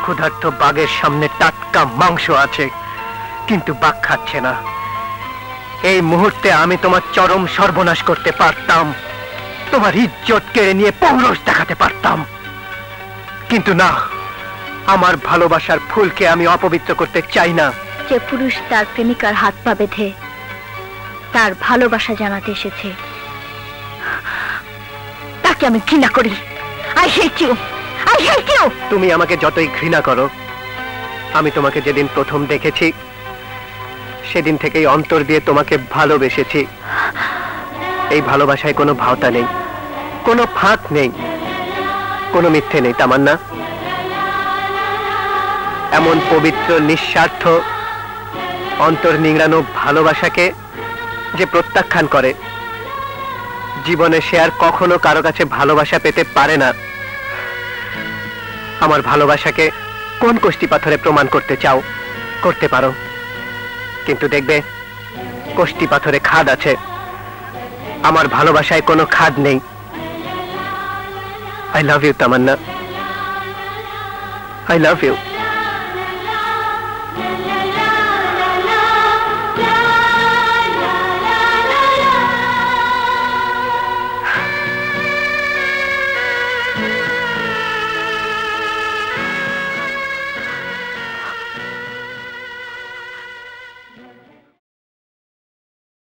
ক্ষুধার্ত বাঘের সামনে টাটকা মাংস আছে, কিন্তু বাঘ খাচ্ছে না। এই মুহূর্তে আমি তোমার চরম সর্বনাশ করতে পারতাম, তোমার ইজ্জত কেড়ে নিয়ে পৌরুষ দেখাতে পারতাম, কিন্তু না, আমার ভালোবাসার ফুলকে আমি অপবিত্র করতে চাই না। যে পুরুষ তার প্রেমিকার হাত পা বেঁধে তার ভালোবাসা জানাতে এসেছে, তাকে আমি ঘৃণা করি। I hate you! I hate you! তুমি আমাকে যতই ঘৃণা করো, আমি তোমাকে যেদিন প্রথম দেখেছি সেদিন থেকেই অন্তর দিয়ে তোমাকে ভালোবেসেছি। এই ভালোবাসায় কোনো ভাওতা নেই, কোনো ফাঁক নেই, কোনো মিথ্যে নেই তামান্না। এমন পবিত্র নিঃস্বার্থ অন্তর নিংড়ানো ভালোবাসাকে যে প্রত্যাখ্যান করে, জীবনে সে আর কখনো কারো কাছে ভালোবাসা পেতে পারে না। আমার ভালোবাসাকে কোন কষ্টি পাথরে প্রমাণ করতে চাও, করতে পারো, কিন্তু দেখবে কষ্টি পাথরে খাদ আছে, আমার ভালোবাসায় কোনো খাদ নেই। I love you Tamannaah, I love you.